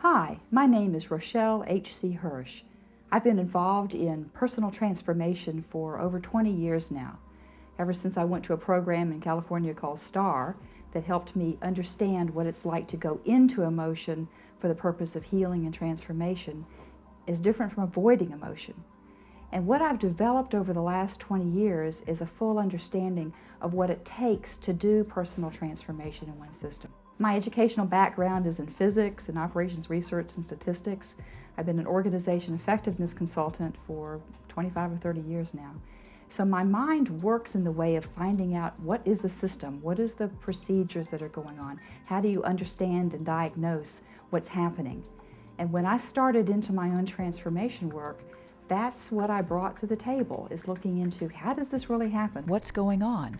Hi, my name is Rochele H.C. Hirsch. I've been involved in personal transformation for over 20 years now, ever since I went to a program in California called STAR that helped me understand what it's like to go into emotion for the purpose of healing and transformation is different from avoiding emotion. And what I've developed over the last 20 years is a full understanding of what it takes to do personal transformation in one system. My educational background is in physics and operations research and statistics. I've been an organization effectiveness consultant for 25 or 30 years now. So my mind works in the way of finding out what is the system, what is the procedures that are going on, how do you understand and diagnose what's happening. And when I started into my own transformation work, that's what I brought to the table, is looking into how does this really happen? What's going on?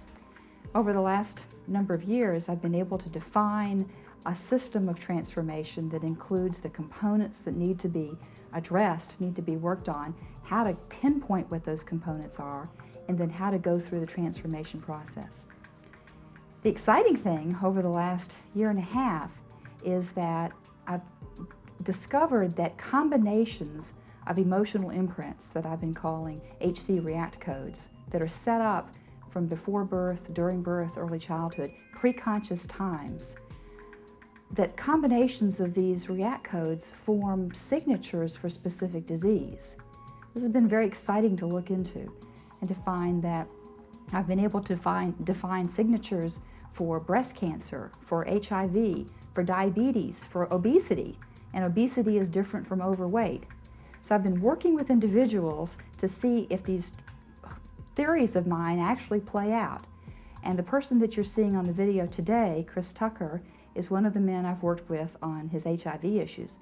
Over the last number of years, I've been able to define a system of transformation that includes the components that need to be addressed, need to be worked on, how to pinpoint what those components are, and then how to go through the transformation process. The exciting thing over the last year and a half is that I've discovered that combinations of emotional imprints that I've been calling HC React codes that are set up from before birth, during birth, early childhood, preconscious times, that combinations of these React codes form signatures for specific disease. This has been very exciting to look into and to find that I've been able to define signatures for breast cancer, for HIV, for diabetes, for obesity, and obesity is different from overweight. So I've been working with individuals to see if these theories of mine actually play out. And the person that you're seeing on the video today, Chris Tucker, is one of the men I've worked with on his HIV issues.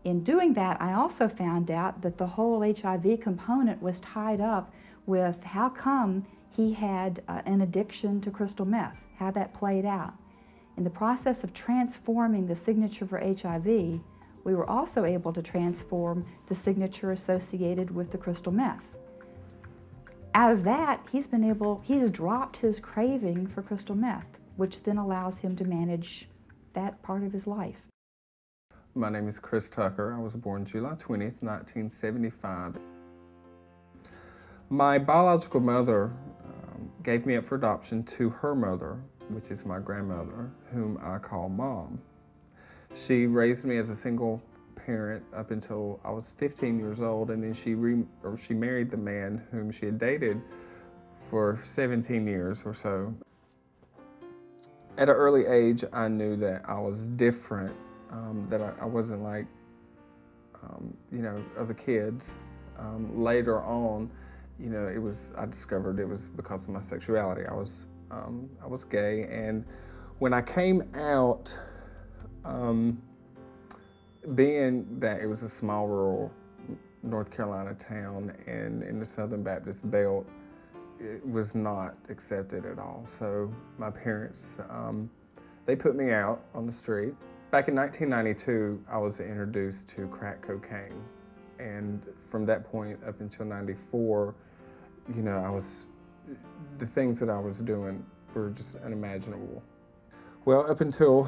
In doing that, I also found out that the whole HIV component was tied up with how come he had an addiction to crystal meth, how that played out. In the process of transforming the signature for HIV, we were also able to transform the signature associated with the crystal meth. Out of that, he has dropped his craving for crystal meth, which then allows him to manage that part of his life. My name is Chris Tucker. I was born July 20th, 1975. My biological mother gave me up for adoption to her mother, which is my grandmother, whom I call Mom. She raised me as a single parent up until I was 15 years old, and then she married the man whom she had dated for 17 years or so. At an early age, I knew that I was different, that I wasn't like, other kids. Later on, I discovered it was because of my sexuality. I was gay, and when I came out, being that it was a small rural North Carolina town and in the Southern Baptist Belt, it was not accepted at all. So my parents, they put me out on the street. Back in 1992, I was introduced to crack cocaine. And from that point up until 94, the things that I was doing were just unimaginable. Well, up until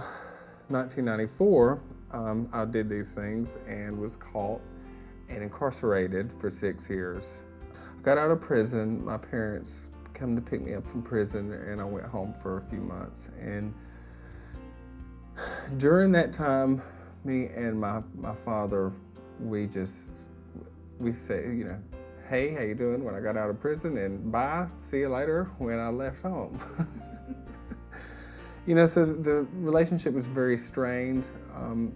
1994, I did these things and was caught and incarcerated for 6 years. I got out of prison. My parents come to pick me up from prison, and I went home for a few months. And during that time, me and my father, we say, hey, how you doing when I got out of prison, and bye, see you later when I left home. So the relationship was very strained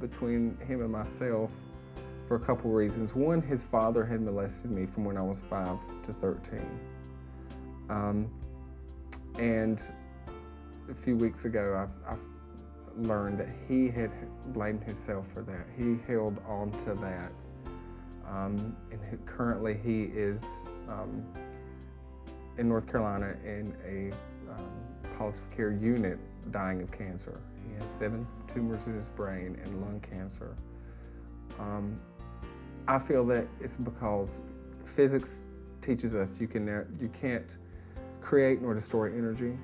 between him and myself for a couple reasons. One, his father had molested me from when I was 5 to 13. And a few weeks ago, I've learned that he had blamed himself for that. He held on to that. And currently he is in North Carolina in a palliative care unit dying of cancer. He has 7 tumors in his brain and lung cancer. I feel that it's because physics teaches us you can't create nor destroy energy.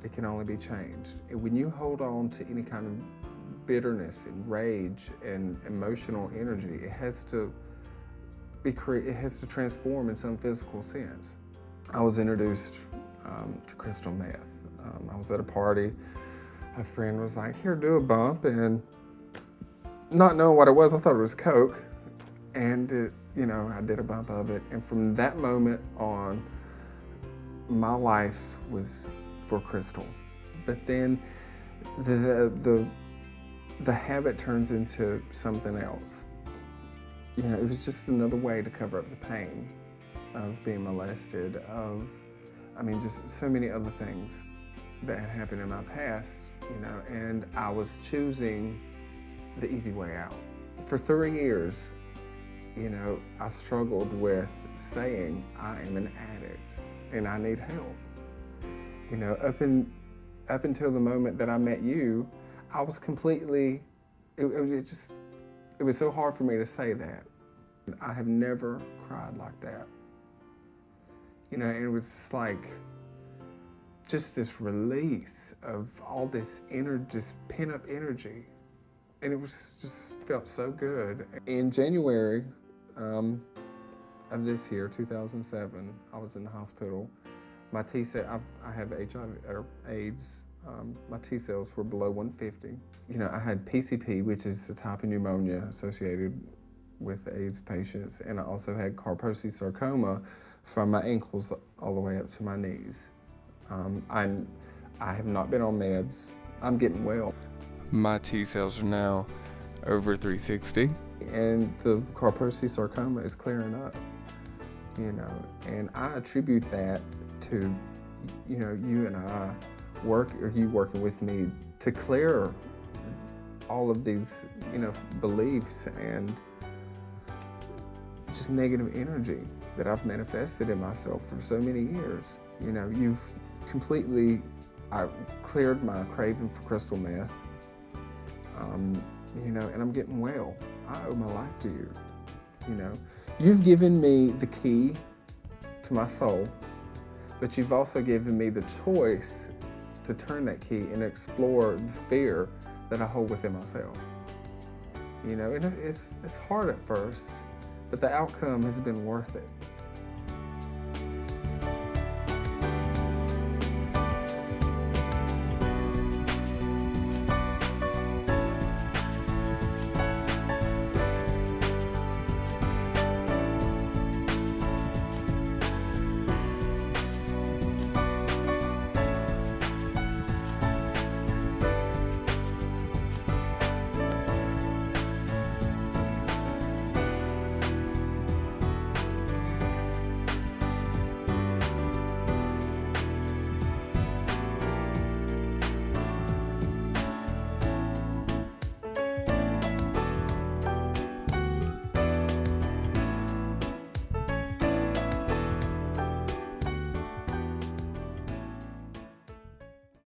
It can only be changed. And when you hold on to any kind of bitterness and rage and emotional energy. It has to transform in some physical sense. I was introduced to crystal meth. I was at a party. A friend was like, "Here, do a bump," and not knowing what it was, I thought it was Coke, and I did a bump of it. And from that moment on, my life was for crystal. But then the habit turns into something else. It was just another way to cover up the pain of being molested, just so many other things that had happened in my past, and I was choosing the easy way out. For 3 years, I struggled with saying I am an addict and I need help. Up until the moment that I met you, I was completely, it was so hard for me to say that. I have never cried like that. It was just like, just this release of all this pent-up energy. And it was just felt so good. In January of this year, 2007, I was in the hospital. My I have HIV or AIDS. My T cells were below 150. I had PCP, which is a type of pneumonia associated with AIDS patients, and I also had Kaposi sarcoma from my ankles all the way up to my knees. I have not been on meds. I'm getting well. My T cells are now over 360, and the Kaposi sarcoma is clearing up. And I attribute that to, you and I you working with me to clear all of these, beliefs and just negative energy that I've manifested in myself for so many years. You've I cleared my craving for crystal meth, and I'm getting well. I owe my life to you. You've given me the key to my soul, but you've also given me the choice to turn that key and explore the fear that I hold within myself. And it's hard at first, but the outcome has been worth it.